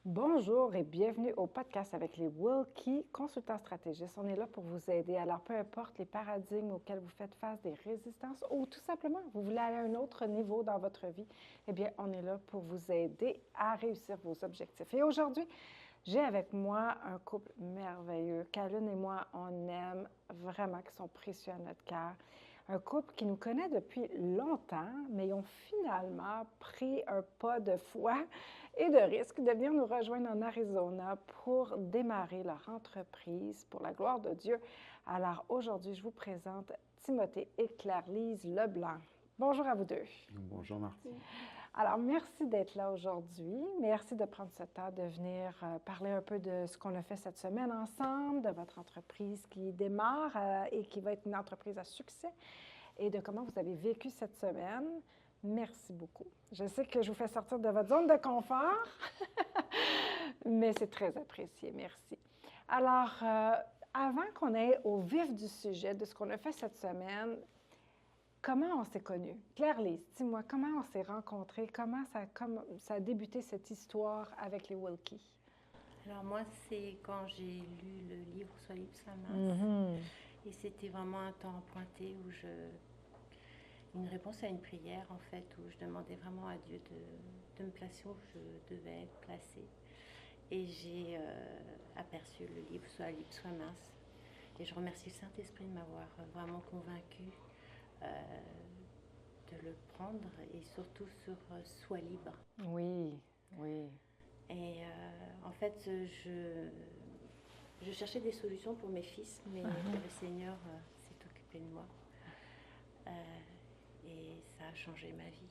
Bonjour et bienvenue au podcast avec les Wilkie, consultants stratégistes. On est là pour vous aider. Alors, peu importe les paradigmes auxquels vous faites face, des résistances ou tout simplement, vous voulez aller à un autre niveau dans votre vie, eh bien, on est là pour vous aider à réussir vos objectifs. Et aujourd'hui, j'ai avec moi un couple merveilleux qu'Alune et moi, on aime vraiment, qui sont précieux à notre cœur. Un couple qui nous connaît depuis longtemps, mais ils ont finalement pris un pas de foi et de risque de venir nous rejoindre en Arizona pour démarrer leur entreprise pour la gloire de Dieu. Alors aujourd'hui, je vous présente Timothée et Claire-Lise Leblanc. Bonjour à vous deux. Bonjour Martine. Alors, merci d'être là aujourd'hui. Merci de prendre ce temps de venir parler un peu de ce qu'on a fait cette semaine ensemble, de votre entreprise qui démarre et qui va être une entreprise à succès et de comment vous avez vécu cette semaine. Merci beaucoup. Je sais que je vous fais sortir de votre zone de confort, mais c'est très apprécié. Merci. Alors, avant qu'on aille au vif du sujet de ce qu'on a fait cette semaine, comment on s'est connus? Claire-Lise, dis-moi, comment on s'est rencontrés? Comment ça a débuté cette histoire avec les Wilkie? Alors moi, c'est quand j'ai lu le livre Sois libre, sois mince. Et c'était vraiment un temps emprunté où une réponse à une prière en fait, où je demandais vraiment à Dieu de me placer où je devais être placée. Et j'ai aperçu le livre Sois libre, sois mince. Et je remercie le Saint-Esprit de m'avoir vraiment convaincue de le prendre et surtout sur Sois libre. Oui, oui. Et en fait, je cherchais des solutions pour mes fils, mais le Seigneur s'est occupé de moi. Et ça a changé ma vie.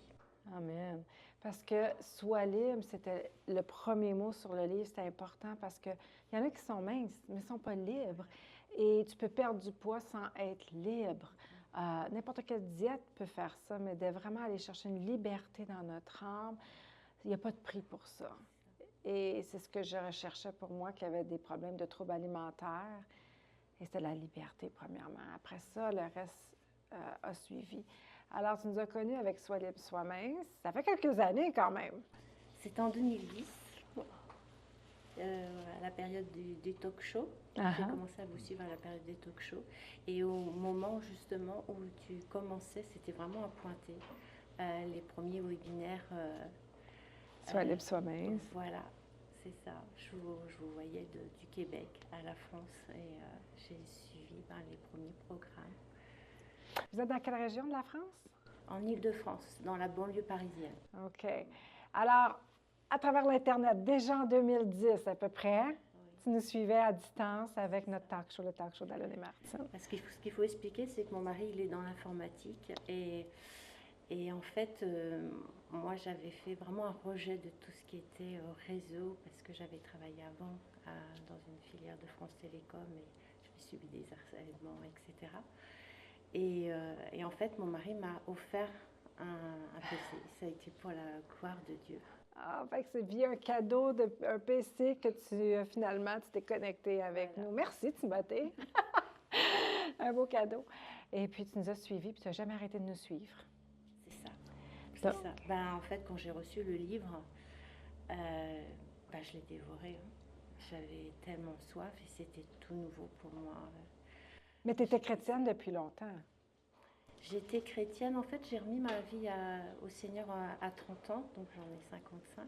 Amen. Parce que sois libre, c'était le premier mot sur le livre, c'était important parce qu'il y en a qui sont minces, mais ne sont pas libres. Et tu peux perdre du poids sans être libre. N'importe quelle diète peut faire ça, mais de vraiment aller chercher une liberté dans notre âme, il n'y a pas de prix pour ça. Et c'est ce que je recherchais pour moi, qui avait des problèmes de troubles alimentaires. Et c'était la liberté, premièrement. Après ça, le reste a suivi. Alors, tu nous as connus avec Sois libre, sois mince. Ça fait quelques années quand même. C'était en 2010, à la période du talk show. J'ai commencé à vous suivre à la période des talk shows. Et au moment justement où tu commençais, c'était vraiment à pointer. Les premiers webinaires. Sois libre, sois mince. Voilà, c'est ça. Je vous voyais du Québec à la France et j'ai suivi les premiers programmes. Vous êtes dans quelle région de la France? En Île-de-France, dans la banlieue parisienne. OK. Alors, à travers l'Internet, déjà en 2010 à peu près, oui, tu nous suivais à distance avec notre talk show, le talk show d'Alune et Martine. Parce que ce qu'il faut expliquer, c'est que mon mari, il est dans l'informatique et en fait, moi, j'avais fait vraiment un rejet de tout ce qui était réseau parce que j'avais travaillé avant dans une filière de France Télécom et j'avais subi des harcèlements, etc. Et en fait, mon mari m'a offert un PC. Ça a été pour la gloire de Dieu. Ah, fait que c'est via un cadeau, un PC que finalement, tu t'es connecté avec nous. Merci, Timothée. Un beau cadeau. Et puis, tu nous as suivis, puis tu n'as jamais arrêté de nous suivre. C'est ça. C'est ça. Ben, en fait, quand j'ai reçu le livre, je l'ai dévoré. J'avais tellement soif et c'était tout nouveau pour moi. Mais tu étais chrétienne depuis longtemps. J'étais chrétienne. En fait, j'ai remis ma vie au Seigneur à 30 ans, donc j'en ai 55.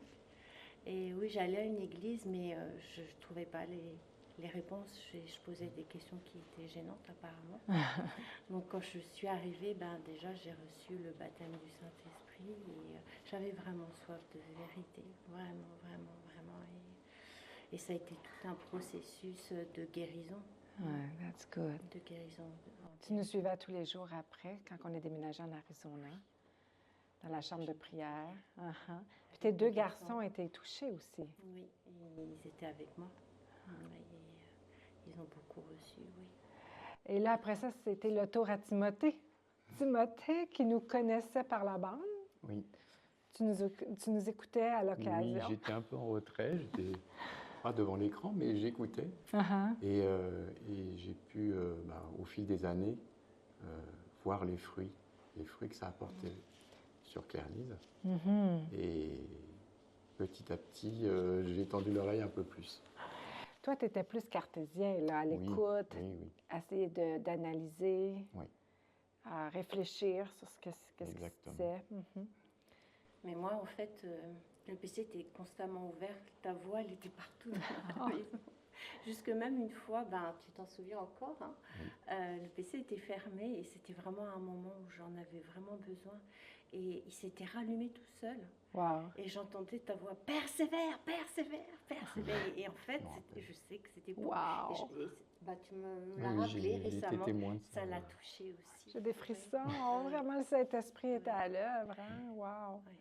Et oui, j'allais à une église, mais je ne trouvais pas les réponses. Je posais des questions qui étaient gênantes apparemment. Donc quand je suis arrivée, déjà j'ai reçu le baptême du Saint-Esprit et j'avais vraiment soif de vérité. Vraiment, vraiment, vraiment. Et ça a été tout un processus de guérison. Ouais, that's good. De guérison. Tu nous suivais tous les jours après, quand on est déménagé en Arizona, dans la chambre de prière. Puis tes deux garçons étaient touchés aussi. Oui, ils étaient avec moi. Et ils ont beaucoup reçu, oui. Et là, après ça, c'était le tour à Timothée. Timothée, qui nous connaissait par la bande. Oui. Tu nous écoutais à l'occasion. Oui, j'étais un peu en retrait. J'étais pas devant l'écran, mais j'écoutais. Et j'ai pu, au fil des années, voir les fruits que ça apportait sur Claire-Lise. Et petit à petit, j'ai tendu l'oreille un peu plus. Toi, tu étais plus cartésien, là, à l'écoute, oui. essayer d'analyser, Oui. à réfléchir sur ce que tu disais. Mais moi, en fait, le PC était constamment ouvert. Ta voix, elle était partout dans la maison. Jusque même une fois, tu t'en souviens encore, hein, le PC était fermé et c'était vraiment un moment où j'en avais vraiment besoin. Et il s'était rallumé tout seul. Wow. Et j'entendais ta voix, persévère, persévère, persévère. Et en fait, je sais que c'était pour... Wow. Tu me l'as rappelé récemment. Ça l'a touché aussi. J'ai des frissons. Vraiment, le Saint-Esprit était à l'œuvre. Hein? Wow. Oui.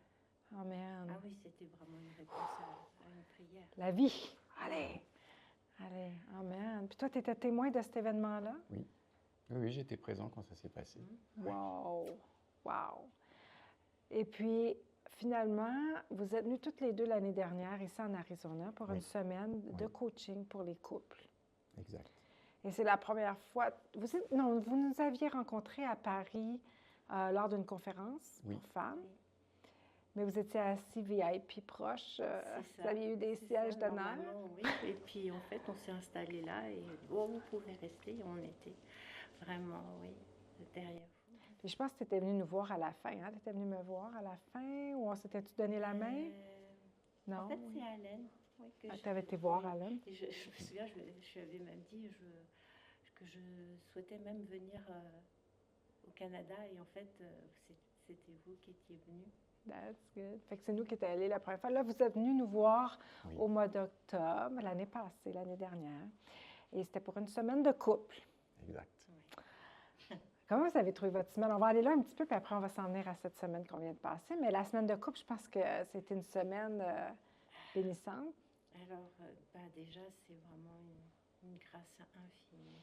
Amen. Ah oui, c'était vraiment une réponse à une prière. La vie. Allez. Amen. Puis toi, tu étais témoin de cet événement-là? Oui. Oui, j'étais présent quand ça s'est passé. Wow. Et puis, finalement, vous êtes venus toutes les deux l'année dernière ici en Arizona pour une semaine de coaching pour les couples. Exact. Et c'est la première fois... vous nous aviez rencontrés à Paris lors d'une conférence pour femmes. Oui. Mais vous étiez assis VIP proche. Vous aviez eu des sièges d'honneur. Oui. Et puis, en fait, on s'est installés là et vous pouvez rester. On était vraiment, derrière vous. Puis je pense que tu étais venue nous voir à la fin. Hein? Tu étais venue me voir à la fin ou on s'était-tu donné la main? Non. En fait, c'est Alain. Oui, tu avais été voir Alain? Je me souviens, je lui avais même dit que je souhaitais même venir au Canada et en fait, c'était vous qui étiez venu. That's good. Fait que c'est nous qui étions allés la première fois. Là, vous êtes venus nous voir au mois d'octobre, l'année passée, l'année dernière. Et c'était pour une semaine de couple. Exact. Oui. Comment vous avez trouvé votre semaine? On va aller là un petit peu, puis après, on va s'en venir à cette semaine qu'on vient de passer. Mais la semaine de couple, je pense que c'était une semaine bénissante. Alors, déjà, c'est vraiment une grâce infinie,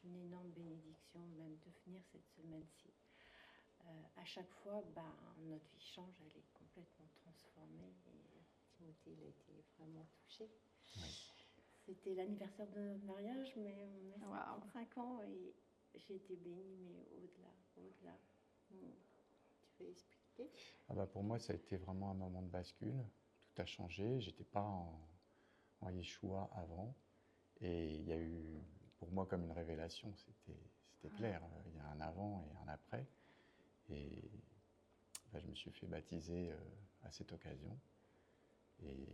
une énorme bénédiction même de venir cette semaine-ci. À chaque fois, notre vie change, elle est complètement transformée. Et Timothée, il a été vraiment touché. Oui. C'était l'anniversaire de notre mariage, mais on a 55 ans et j'ai été bénie, mais au-delà. Tu veux expliquer? Pour moi, ça a été vraiment un moment de bascule. Tout a changé. Je n'étais pas en Yeshua avant. Et il y a eu, pour moi, comme une révélation. C'était clair. Il y a un avant et un après. Et je me suis fait baptiser à cette occasion. Et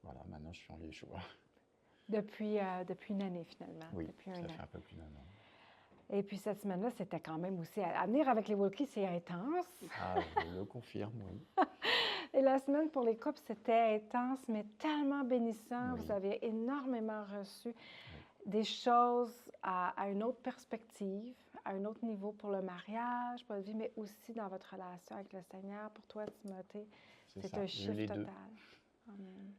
voilà, maintenant je suis en Yeshua. Depuis une année, finalement. Oui, depuis ça fait un peu plus d'un an. Et puis cette semaine-là, c'était quand même aussi... À venir avec les Walkies, c'est intense. Ah, je le confirme, oui. Et la semaine pour les couples, c'était intense, mais tellement bénissant. Oui. Vous avez énormément reçu des choses à une autre perspective, à un autre niveau pour le mariage, pour la vie, mais aussi dans votre relation avec le Seigneur. Pour toi, Timothée, c'est un shift total. Amen.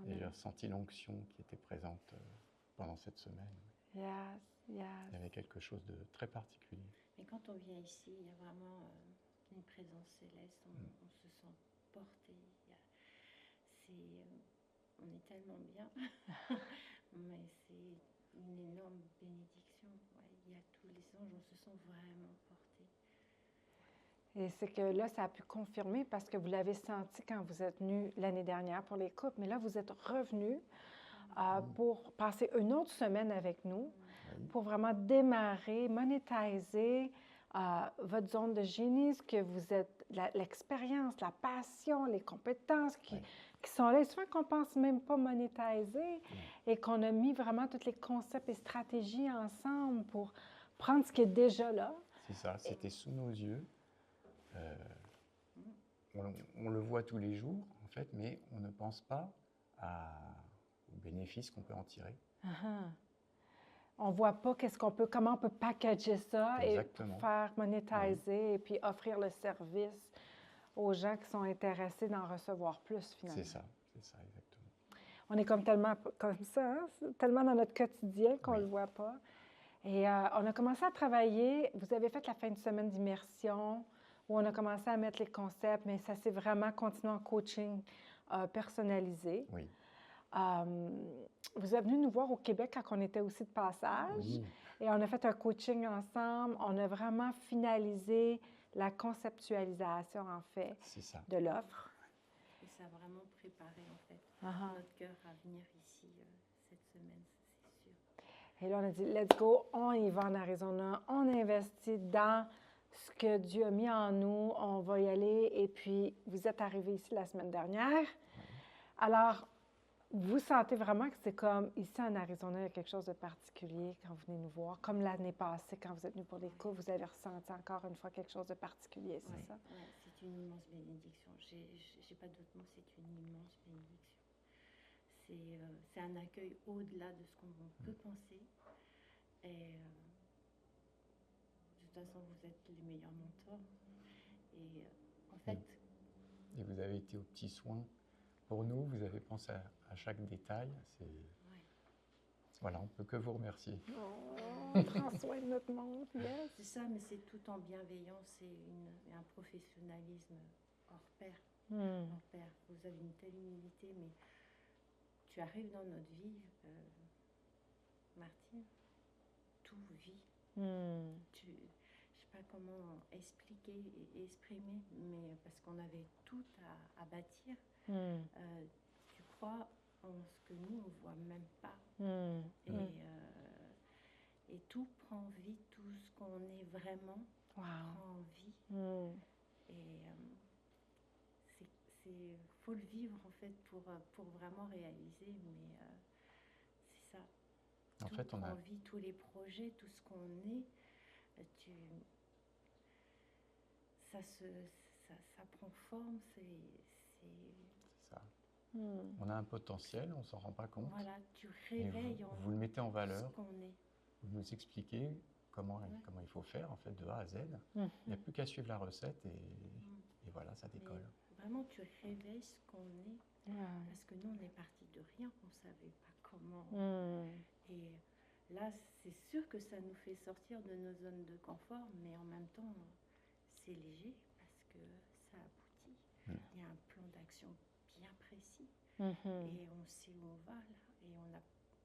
Et j'ai ressenti l'onction qui était présente pendant cette semaine. Yes. Il y avait quelque chose de très particulier. Mais quand on vient ici, il y a vraiment une présence céleste, on se sent porté. On est tellement bien, mais c'est une énorme bénédiction. Il y a tous les anges, on se sent vraiment porté. Et c'est que là, ça a pu confirmer parce que vous l'avez senti quand vous êtes venus l'année dernière pour les couples, mais là, vous êtes revenus pour passer une autre semaine avec nous, pour vraiment démarrer, monétiser votre zone de génie, ce que vous êtes, l'expérience, la passion, les compétences qui sont là. Et souvent qu'on ne pense même pas monétiser et qu'on a mis vraiment tous les concepts et stratégies ensemble pour prendre ce qui est déjà là. C'est ça, c'était sous nos yeux. On le voit tous les jours, en fait, mais on ne pense pas aux bénéfices qu'on peut en tirer. On ne voit pas comment on peut packager ça. Exactement. Et faire monétiser et puis offrir le service aux gens qui sont intéressés d'en recevoir plus, finalement. C'est ça, exactement. On est tellement comme ça, hein? Tellement dans notre quotidien qu'on ne le voit pas. Et on a commencé à travailler. Vous avez fait la fin de semaine d'immersion où on a commencé à mettre les concepts, mais ça s'est vraiment continué en coaching personnalisé. Oui. Vous êtes venu nous voir au Québec quand on était aussi de passage. Oui. Et on a fait un coaching ensemble. On a vraiment finalisé la conceptualisation, en fait, de l'offre. Et a vraiment préparé en fait Ah. notre cœur à venir ici cette semaine, c'est sûr. Et là, on a dit, let's go, on y va en Arizona, on investit dans ce que Dieu a mis en nous, on va y aller. Et puis, vous êtes arrivé ici la semaine dernière. Alors, vous sentez vraiment que c'est comme, ici en Arizona, il y a quelque chose de particulier quand vous venez nous voir. Comme l'année passée, quand vous êtes venus pour les cours, vous avez ressenti encore une fois quelque chose de particulier, c'est ça? Oui, c'est une immense bénédiction. J'ai pas d'autre mot, c'est une immense bénédiction. C'est un accueil au-delà de ce qu'on peut penser. Et de toute façon, vous êtes les meilleurs mentors. Et en fait... Et vous avez été aux petits soins. Pour nous, vous avez pensé à chaque détail. Voilà, on ne peut que vous remercier. On prend soin de notre monde, yes. C'est ça, mais c'est tout en bienveillance et un professionnalisme hors pair. Hors pair. Vous avez une telle humilité, mais tu arrives dans notre vie, Martine, tout vit. Je ne sais pas comment expliquer et exprimer, mais parce qu'on avait tout à bâtir. Tu crois en ce que nous, on ne voit même pas. Et tout prend vie, tout ce qu'on est vraiment prend vie. Et c'est faut le vivre en fait pour vraiment réaliser, mais c'est ça. En tout fait, prend vie, tous les projets, tout ce qu'on est, ça prend forme, c'est ça. On a un potentiel, on ne s'en rend pas compte. Voilà, tu réveilles vous le mettez en valeur. Ce qu'on est. Vous nous expliquez comment il faut faire en fait de A à Z. Il n'y a plus qu'à suivre la recette et voilà, ça décolle. Mais vraiment, tu réveilles ce qu'on est. Parce que nous, on est parti de rien, on ne savait pas comment. Et là, c'est sûr que ça nous fait sortir de nos zones de confort, mais en même temps, c'est léger parce que ça aboutit. Il y a un plan d'action bien précis et on sait où on va là, et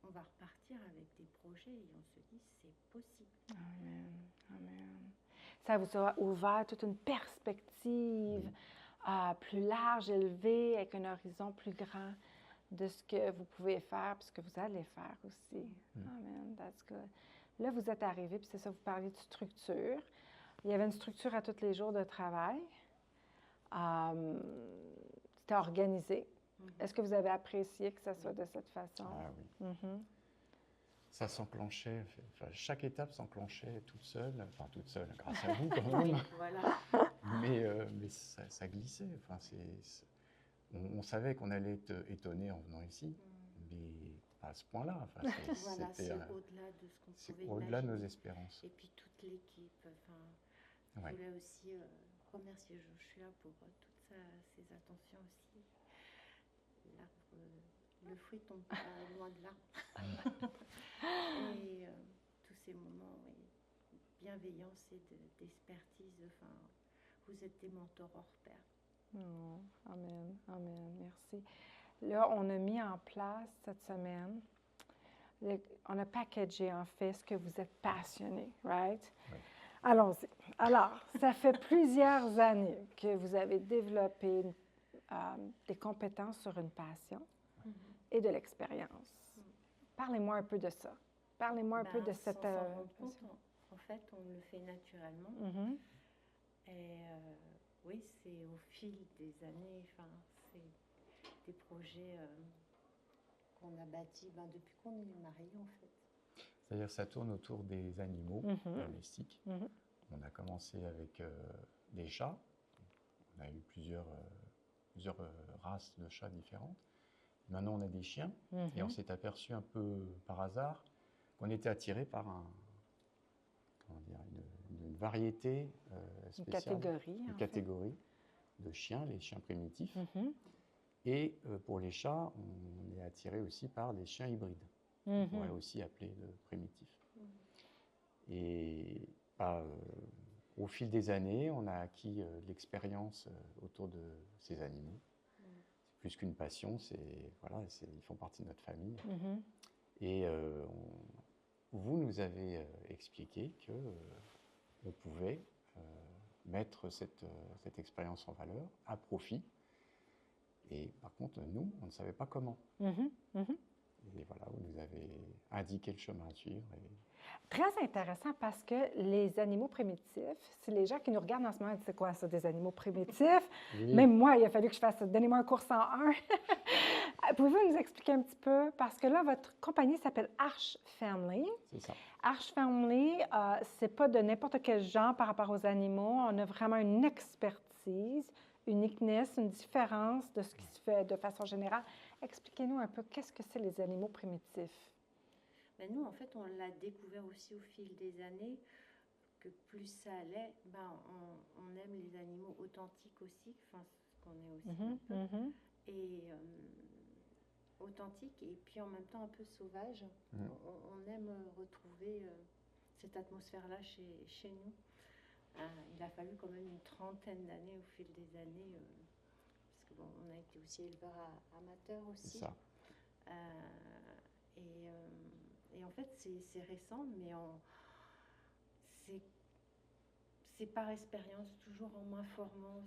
on va repartir avec des projets et on se dit c'est possible. Amen, amen. Ça vous a ouvert toute une perspective plus large, élevée, avec un horizon plus grand de ce que vous pouvez faire, puis ce que vous allez faire aussi. Amen, that's good. Là, vous êtes arrivé, puis c'est ça, vous parliez de structure. Il y avait une structure à tous les jours de travail. C'était organisé. Est-ce que vous avez apprécié que ça soit de cette façon? Ah oui. Ça s'enclenchait, enfin, chaque étape s'enclenchait toute seule, grâce à vous quand même. Voilà. Mais ça glissait. Enfin, on savait qu'on allait être étonné en venant ici, mais pas à ce point-là. Enfin, voilà, c'est au-delà de ce qu'on pouvait imaginer. Au-delà de nos espérances. Et puis toute l'équipe. Enfin, je voulais aussi remercier Joshua pour toutes ses attentions aussi. Le fruit tombe pas loin de là. Et tous ces moments, bienveillance et d'expertise, enfin, vous êtes des mentors hors pair. Oh, amen, amen, merci. Là, on a mis en place cette semaine, on a packagé en fait ce que vous êtes passionné, right? Oui. Allons-y. Alors, ça fait plusieurs années que vous avez développé des compétences sur une passion et de l'expérience. Parlez-moi un peu de ça. Parlez-moi un peu de cette... Sans s'en rendre compte, en fait, on le fait naturellement. Et oui, c'est au fil des années, enfin, c'est des projets qu'on a bâtis depuis qu'on est mariés, en fait. C'est-à-dire ça tourne autour des animaux domestiques. On a commencé avec des chats. On a eu plusieurs races de chats différentes. Maintenant, on a des chiens. Et on s'est aperçu un peu par hasard qu'on était attiré par une variété spéciale. Une catégorie de chiens, les chiens primitifs. Et pour les chats, on est attiré aussi par les chiens hybrides. On pourrait aussi appeler primitifs. Et au fil des années, on a acquis de l'expérience autour de ces animaux. C'est plus qu'une passion, ils font partie de notre famille. Et vous nous avez expliqué qu'on pouvait mettre cette expérience en valeur à profit. Et par contre, nous, on ne savait pas comment. Mhm, mhm. Et voilà, vous nous avez indiqué le chemin à suivre. Très intéressant parce que les animaux primitifs, si les gens qui nous regardent en ce moment disent c'est quoi ça, des animaux primitifs? Oui. Même moi, il a fallu que je fasse donnez-moi un cours 101. Pouvez-vous nous expliquer un petit peu? Parce que là, votre compagnie s'appelle Arch Family. C'est ça. Arch Family, c'est pas de n'importe quel genre par rapport aux animaux. On a vraiment une expertise, une uniqueness, une différence de ce qui se fait de façon générale. Expliquez-nous un peu, qu'est-ce que c'est les animaux primitifs? Ben nous, en fait, on l'a découvert aussi au fil des années, que plus ça allait, on aime les animaux authentiques aussi, enfin, ce qu'on est aussi un peu, et authentique, et puis en même temps un peu sauvage. On aime retrouver cette atmosphère-là chez nous. Il a fallu quand même une trentaine d'années au fil des années, parce que bon, on a été aussi éleveur amateur aussi. C'est ça. Et en fait, c'est récent, mais c'est par expérience, toujours en m'informant,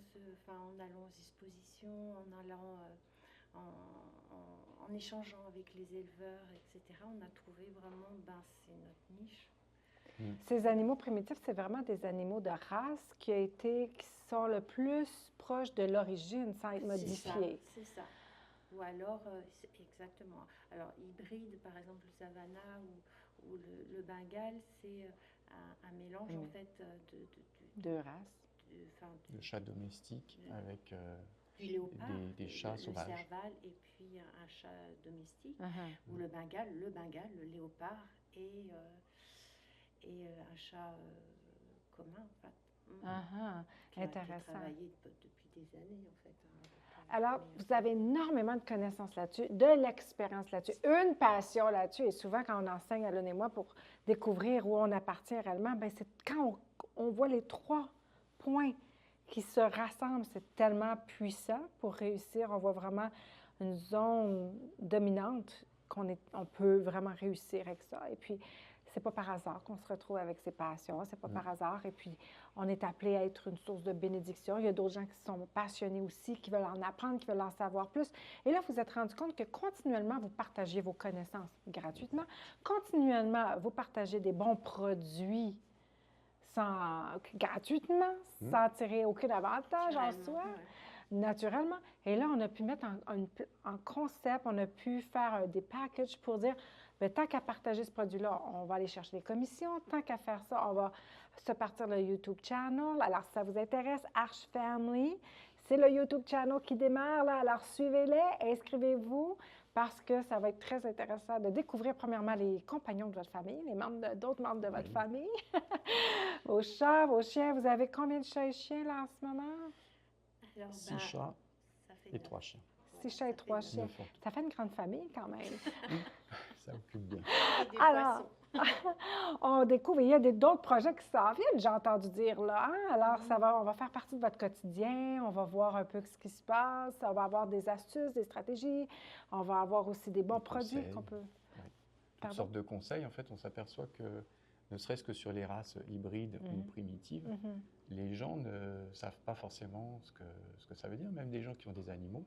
en allant aux expositions, en allant, en échangeant avec les éleveurs, etc. On a trouvé vraiment, c'est notre niche. Ces animaux primitifs, c'est vraiment des animaux de race qui sont le plus proches de l'origine, sans être modifiés. C'est ça. Ou alors, exactement. Alors, hybride, par exemple, le Savannah ou le Bengale, c'est un mélange en fait de races. De chats domestiques avec du léopard, des chats sauvages. Le serval et puis un chat domestique. Ou le Bengale, le léopard et un chat commun en fait. Qui a travaillé depuis des années en fait. Alors, vous avez énormément de connaissances là-dessus, de l'expérience là-dessus, une passion là-dessus. Et souvent, quand on enseigne à Lune et moi pour découvrir où on appartient réellement, c'est quand on voit les 3 points qui se rassemblent, c'est tellement puissant pour réussir. On voit vraiment une zone dominante on peut vraiment réussir avec ça. Et puis, c'est pas par hasard qu'on se retrouve avec ses passions, c'est pas par hasard. Et puis, on est appelé à être une source de bénédiction. Il y a d'autres gens qui sont passionnés aussi, qui veulent en apprendre, qui veulent en savoir plus. Et là, vous vous êtes rendu compte que continuellement, vous partagez vos connaissances gratuitement. Continuellement, vous partagez des bons produits gratuitement, sans tirer aucun avantage en soi. Naturellement. Et là, on a pu mettre en concept, on a pu faire des packages pour dire, tant qu'à partager ce produit-là, on va aller chercher des commissions. Tant qu'à faire ça, on va se partir le YouTube channel. Alors, si ça vous intéresse, Arch Family, c'est le YouTube channel qui démarre, là. Alors, suivez-les, inscrivez-vous, parce que ça va être très intéressant de découvrir, premièrement, les compagnons de votre famille, d'autres membres de votre famille, vos chats, vos chiens. Vous avez combien de chats et chiens, là, en ce moment? 6 chats et 3 chiens. 6 chats et 3 chiens. Ça fait une grande famille quand même. Ça occupe bien. Alors, on découvre, il y a d'autres projets qui s'en viennent, j'ai entendu dire là. Alors, on va faire partie de votre quotidien, on va voir un peu ce qui se passe, on va avoir des astuces, des stratégies, on va avoir aussi des bons produits qu'on peut... Toutes sortes de conseils. En fait, on s'aperçoit que, ne serait-ce que sur les races hybrides ou primitives, les gens ne savent pas forcément ce que ça veut dire. Même des gens qui ont des animaux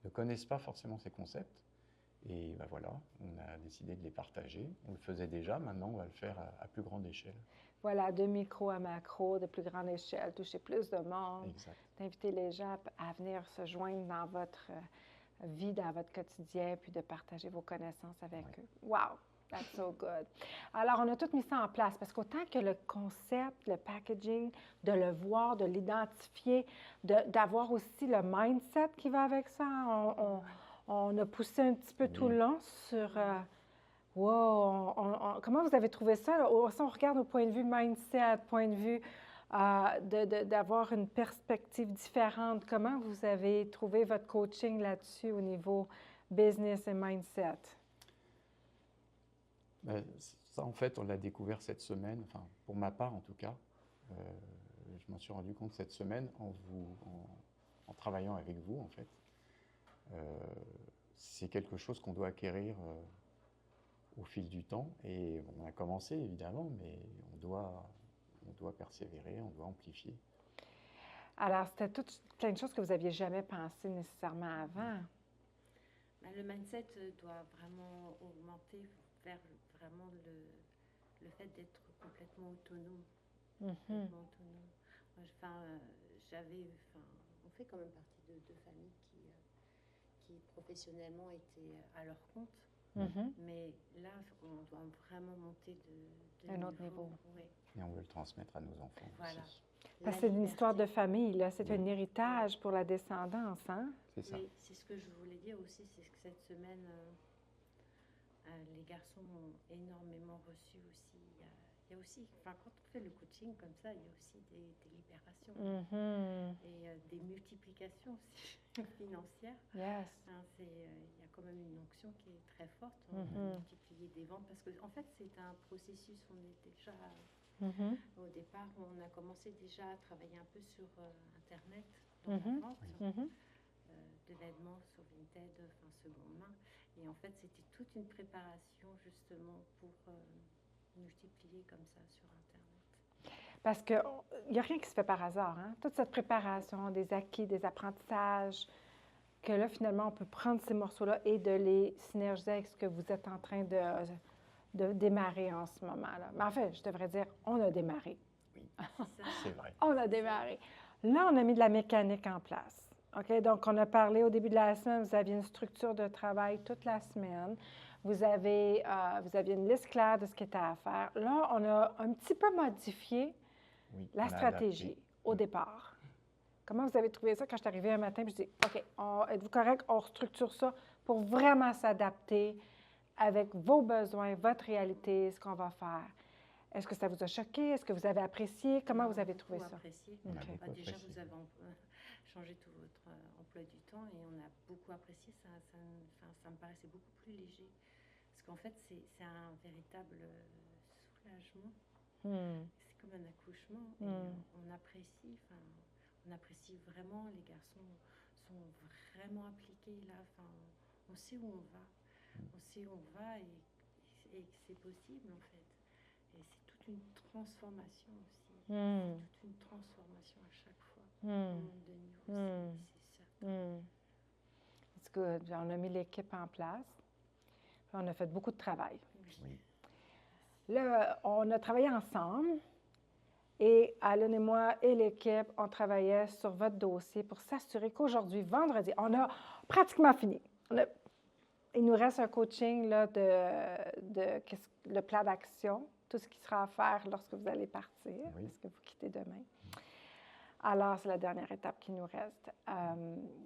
ne connaissent pas forcément ces concepts. Et voilà, on a décidé de les partager. On le faisait déjà, maintenant on va le faire à plus grande échelle. Voilà, de micro à macro, de plus grande échelle, toucher plus de monde, d'inviter les gens à venir se joindre dans votre vie, dans votre quotidien, puis de partager vos connaissances avec eux. Wow! That's so good. Alors, on a tout mis ça en place parce qu'autant que le concept, le packaging, de le voir, de l'identifier, d'avoir aussi le mindset qui va avec ça, on a poussé un petit peu tout le long sur... wow! Comment vous avez trouvé ça? Si on regarde au point de vue mindset, point de vue d'avoir une perspective différente, comment vous avez trouvé votre coaching là-dessus au niveau business et mindset? Ça, en fait, on l'a découvert cette semaine, enfin, pour ma part en tout cas. Je m'en suis rendu compte cette semaine en travaillant avec vous, en fait. C'est quelque chose qu'on doit acquérir au fil du temps. Et on a commencé, évidemment, mais on doit persévérer, on doit amplifier. Alors, c'était plein de choses que vous n'aviez jamais pensé nécessairement avant. Le mindset doit vraiment augmenter vers vraiment le fait d'être complètement autonome. Complètement autonome. Moi, on fait quand même partie de familles qui professionnellement étaient à leur compte. Mais là, on doit vraiment monter de un autre niveau. Oui. Et on veut le transmettre à nos enfants aussi. Parce que c'est une histoire de famille, là. C'est un héritage pour la descendance, hein? C'est ça. Oui, c'est ce que je voulais dire aussi, c'est que cette semaine, les garçons ont énormément reçu aussi. Il y a aussi, quand on fait le coaching comme ça, il y a aussi des libérations et des multiplications aussi financières. Yes. Il y a quand même une onction qui est très forte. On a multiplié des ventes parce qu'en fait, c'est un processus. On est déjà, au départ, on a commencé déjà à travailler un peu sur Internet dans la vente. De vêtements sur Vinted, seconde main. Et en fait, c'était toute une préparation justement pour multiplier comme ça sur Internet. Parce qu'il n'y a rien qui se fait par hasard, hein? Toute cette préparation, des acquis, des apprentissages, que là, finalement, on peut prendre ces morceaux-là et de les synergiser avec ce que vous êtes en train de démarrer en ce moment-là. Mais en fait, je devrais dire, on a démarré. Oui, c'est vrai. On a démarré. Là, on a mis de la mécanique en place. OK? Donc, on a parlé au début de la semaine, vous aviez une structure de travail toute la semaine. Vous aviez une liste claire de ce qui était à faire. Là, on a un petit peu modifié la stratégie au départ. Comment vous avez trouvé ça quand je suis arrivée un matin et je dis, OK, êtes-vous correct? On restructure ça pour vraiment s'adapter avec vos besoins, votre réalité, ce qu'on va faire. Est-ce que ça vous a choqué? Est-ce que vous avez apprécié? Comment vous avez trouvé ça? Apprécié. Déjà, vous avez changé tout votre emploi du temps et on a beaucoup apprécié. Ça me paraissait beaucoup plus léger. Parce qu'en fait, c'est un véritable soulagement. C'est comme un accouchement. Et on apprécie vraiment. Les garçons sont vraiment impliqués là. On sait où on va. On sait où on va et que c'est possible en fait. Et c'est toute une transformation aussi. Toute une transformation à chaque fois. On monte de niveau, c'est certain. It's good. On a mis l'équipe en place. On a fait beaucoup de travail. Oui. Là, on a travaillé ensemble. Et Alan et moi et l'équipe, on travaillait sur votre dossier pour s'assurer qu'aujourd'hui, vendredi, on a pratiquement fini. Il nous reste un coaching là, le plan d'action, tout ce qui sera à faire lorsque vous allez partir, lorsque vous quittez demain. Alors, c'est la dernière étape qui nous reste.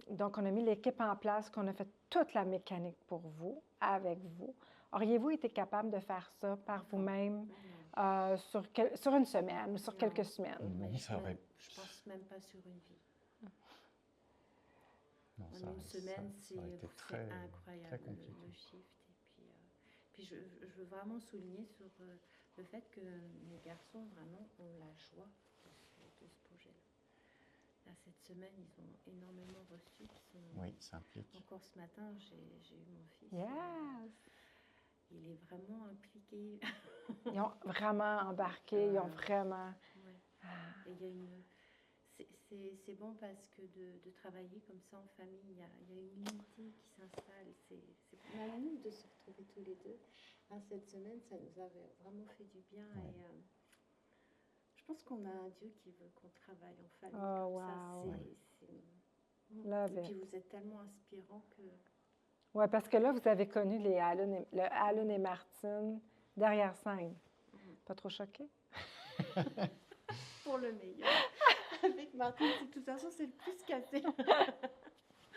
Donc, on a mis l'équipe en place, qu'on a fait toute la mécanique pour vous, avec vous. Auriez-vous été capable de faire ça par vous-même sur une semaine ou sur quelques semaines? Non, ça aurait... Je pense même pas sur une vie. Non, En une semaine, c'est incroyable très compliqué. le shift. Et puis je veux vraiment souligner sur le fait que mes garçons vraiment ont la joie de ce projet-là. Là, cette semaine, ils ont énormément reçu. Oui, ça implique. Encore ce matin, j'ai eu mon fils. Yes! Il est vraiment impliqué. Ils ont vraiment embarqué, ils ont vraiment... Ouais. Et il y a c'est bon parce que de travailler comme ça en famille, il y a une unité qui s'installe. C'est pour nous de se retrouver tous les deux. Cette semaine, ça nous avait vraiment fait du bien. Ouais. Et je pense qu'on a un Dieu qui veut qu'on travaille en famille Oh, comme wow. ça. Et puis vous êtes tellement inspirants que... Oui, parce que là, vous avez connu le Alan et Martine derrière scène. Pas trop choqué? Pour le meilleur. Avec Martine, de toute façon, c'est le plus cassé.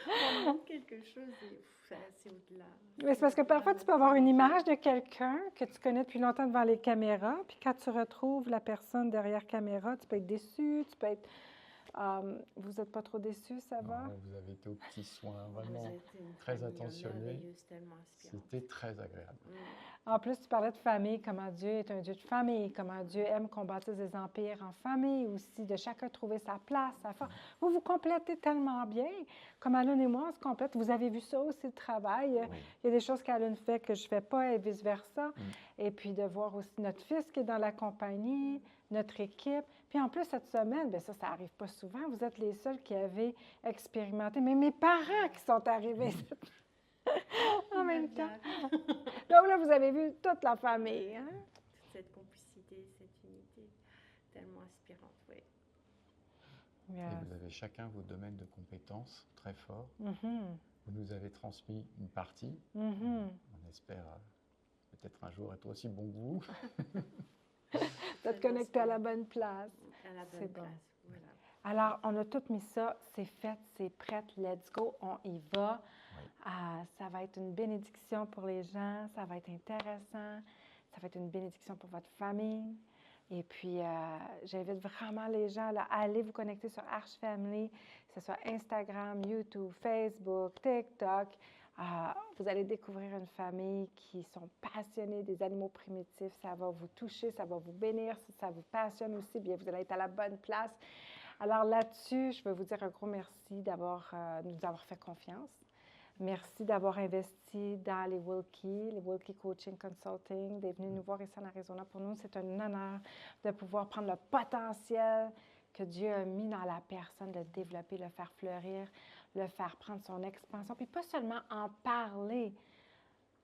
On montre quelque chose et c'est au-delà. Mais c'est parce que parfois, tu peux avoir une image de quelqu'un que tu connais depuis longtemps devant les caméras, puis quand tu retrouves la personne derrière caméra, tu peux être déçu, tu peux être... vous n'êtes pas trop déçus, ça va? Non, vous avez été aux petits soins, vraiment Vous êtes une très famille attentionné. merveilleuse, tellement inspirante. C'était très agréable. En plus, tu parlais de famille, comment Dieu est un Dieu de famille, comment Dieu aime qu'on bâtisse des empires en famille aussi, de chacun trouver sa place, sa force. Vous vous complétez tellement bien, comme Alan et moi, on se complète. Vous avez vu ça aussi, le travail. Oui. Il y a des choses qu'Alan fait que je ne fais pas et vice-versa. Et puis de voir aussi notre fils qui est dans la compagnie, notre équipe. Puis en plus, cette semaine, bien ça n'arrive pas souvent. Vous êtes les seuls qui avez expérimenté. Mais mes parents qui sont arrivés en même temps. Donc là, vous avez vu toute la famille. Hein? Toute cette complicité, cette unité, tellement inspirante, oui. Et vous avez chacun vos domaines de compétences très forts. Vous nous avez transmis une partie. On espère peut-être un jour être aussi bon que vous. D'être connecté à la bonne place. À la bonne C'est place, bon. voilà. Alors, on a tout mis ça, c'est fait, c'est prêt, let's go, on y va. Oui. Ça va être une bénédiction pour les gens, ça va être intéressant, ça va être une bénédiction pour votre famille. Et puis, j'invite vraiment les gens là, à aller vous connecter sur Arche Family, que ce soit Instagram, YouTube, Facebook, TikTok. Vous allez découvrir une famille qui sont passionnés des animaux primitifs. Ça va vous toucher, ça va vous bénir. Si ça vous passionne aussi, bien, vous allez être à la bonne place. Alors là-dessus, je veux vous dire un gros merci d'avoir nous avoir fait confiance. Merci d'avoir investi dans les Wilkie Coaching Consulting, d'être venu nous voir ici en Arizona. Pour nous, c'est un honneur de pouvoir prendre le potentiel que Dieu a mis dans la personne, de le développer, le faire fleurir, le faire prendre son expansion, puis pas seulement en parler,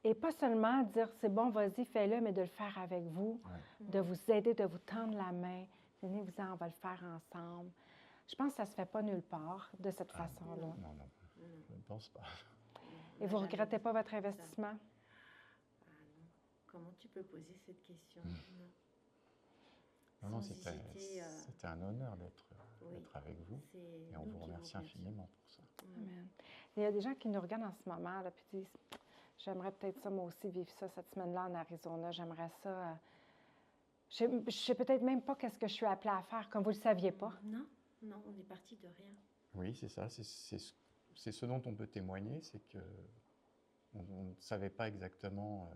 et pas seulement dire « c'est bon, vas-y, fais-le », mais de le faire avec vous, de vous aider, de vous tendre la main. Venez-vous-en, on va le faire ensemble. Je pense que ça ne se fait pas nulle part de cette façon-là. Non, je ne pense pas. Et vous ne regrettez pas votre investissement? Ah non. Comment tu peux poser cette question? Non, c'était un honneur d'être avec vous. Et on vous remercie infiniment pour ça. Amen. Il y a des gens qui nous regardent en ce moment et disent « J'aimerais peut-être ça, moi aussi, vivre ça cette semaine-là en Arizona. J'aimerais ça. Je ne sais peut-être même pas qu'est-ce que je suis appelée à faire, comme vous ne le saviez pas. » Non, on est parti de rien. Oui, c'est ça. C'est ce dont on peut témoigner, c'est que on ne savait pas exactement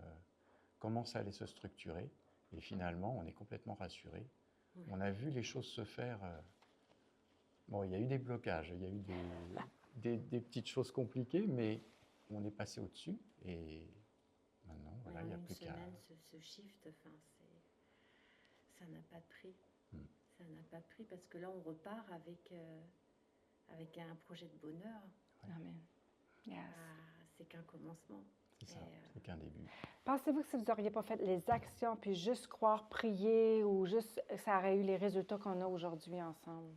comment ça allait se structurer. Et finalement, on est complètement rassuré. On a vu les choses se faire. Bon, il y a eu des blocages, il y a eu des petites choses compliquées, mais on est passé au-dessus. Et maintenant, voilà, il n'y a plus qu'à... Ce shift, ça n'a pas de prix. Ça n'a pas de prix parce que là, on repart avec un projet de bonheur. Amen. Yes. C'est qu'un commencement. C'est ça, c'est qu'un début. Pensez-vous que si vous n'auriez pas fait les actions, puis juste croire, prier, ou juste ça aurait eu les résultats qu'on a aujourd'hui ensemble?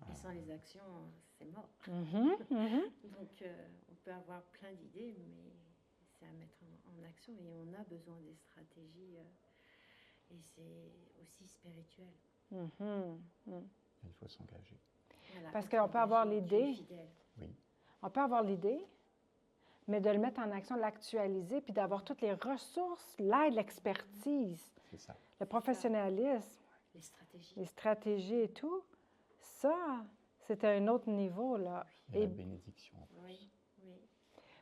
Et sans les actions, c'est mort. Donc, on peut avoir plein d'idées, mais c'est à mettre en action. Et on a besoin des stratégies. Et c'est aussi spirituel. Il faut s'engager. Voilà, parce qu'on peut avoir l'idée. Oui. On peut avoir l'idée, mais de le mettre en action, l'actualiser, puis d'avoir toutes les ressources, l'aide, l'expertise, le professionnalisme, les stratégies et tout, ça, c'est à un autre niveau, là. Et la bénédiction en plus. Oui.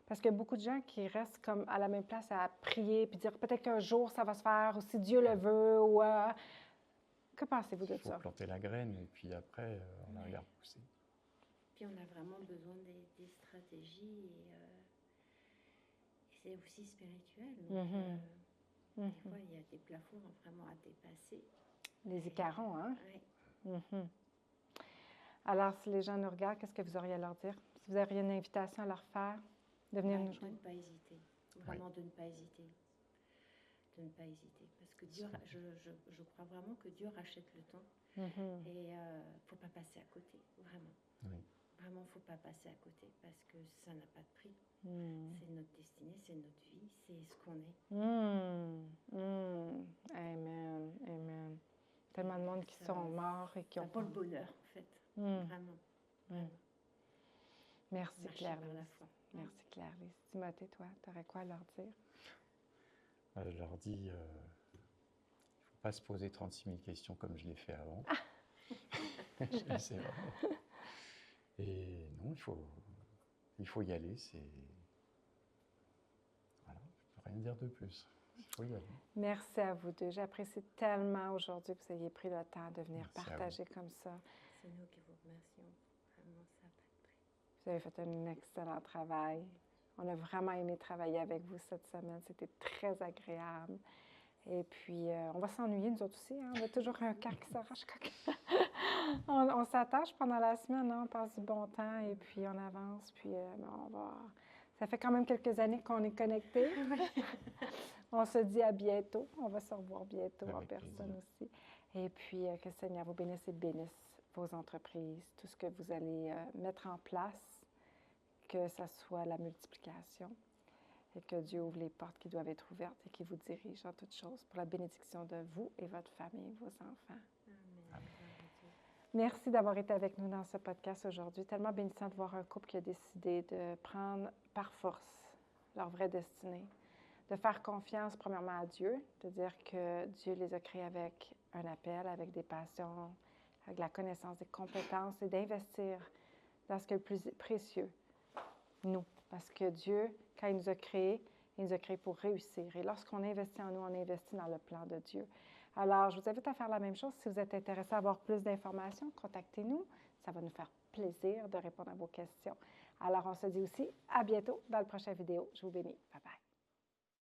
Parce qu'il y a beaucoup de gens qui restent comme à la même place à prier, puis dire peut-être qu'un jour ça va se faire, ou si Dieu le veut, ou... Que pensez-vous de ça? Il faut planter la graine, et puis après, on la regarde pousser. Puis on a vraiment besoin des stratégies, et c'est aussi spirituel. Donc, des fois, il y a des plafonds vraiment à dépasser. Les écarons, hein? Oui. Alors, si les gens nous regardent, qu'est-ce que vous auriez à leur dire? Si vous auriez une invitation à leur faire, de venir nous joindre? De ne pas hésiter. Vraiment de ne pas hésiter. De ne pas hésiter. Parce que Dieu, je crois vraiment que Dieu rachète le temps. Et il ne faut pas passer à côté, vraiment. Oui. Vraiment, il ne faut pas passer à côté parce que ça n'a pas de prix. C'est notre destinée, c'est notre vie, c'est ce qu'on est. Amen, amen. Tellement de monde qui sont morts et qui ont... Ça vaut le bonheur, en fait. Vraiment. Merci, Claire. Merci, Claire-Lise. Timothée, toi, tu aurais quoi à leur dire? Je leur dis, il ne faut pas se poser 36 000 questions comme je l'ai fait avant. C'est vrai. Et non, il faut y aller. Voilà, je ne peux rien dire de plus. Il faut y aller. Merci à vous deux. J'apprécie tellement aujourd'hui que vous ayez pris le temps de venir Merci partager comme ça. C'est nous qui vous remercions. Vraiment, ça n'a pas de prix. Vous avez fait un excellent travail. On a vraiment aimé travailler avec vous cette semaine. C'était très agréable. Et puis, on va s'ennuyer, nous autres aussi. Hein? On a toujours un cœur qui s'arrache. On s'attache pendant la semaine, hein? On passe du bon temps et puis on avance. Puis, on va... Ça fait quand même quelques années qu'on est connectés. On se dit à bientôt. On va se revoir bientôt en personne aussi. Et puis, que le Seigneur vous bénisse et bénisse vos entreprises, tout ce que vous allez mettre en place, que ce soit la multiplication. Et que Dieu ouvre les portes qui doivent être ouvertes et qui vous dirigent en toutes choses pour la bénédiction de vous et votre famille, vos enfants. Amen. Merci d'avoir été avec nous dans ce podcast aujourd'hui. Tellement bénissant de voir un couple qui a décidé de prendre par force leur vraie destinée, de faire confiance premièrement à Dieu, de dire que Dieu les a créés avec un appel, avec des passions, avec la connaissance, des compétences et d'investir dans ce qui est le plus précieux, nous. Parce que Dieu, quand il nous a créés pour réussir. Et lorsqu'on investit en nous, on investit dans le plan de Dieu. Alors, je vous invite à faire la même chose. Si vous êtes intéressé à avoir plus d'informations, contactez-nous. Ça va nous faire plaisir de répondre à vos questions. Alors, on se dit aussi à bientôt dans la prochaine vidéo. Je vous bénis. Bye bye.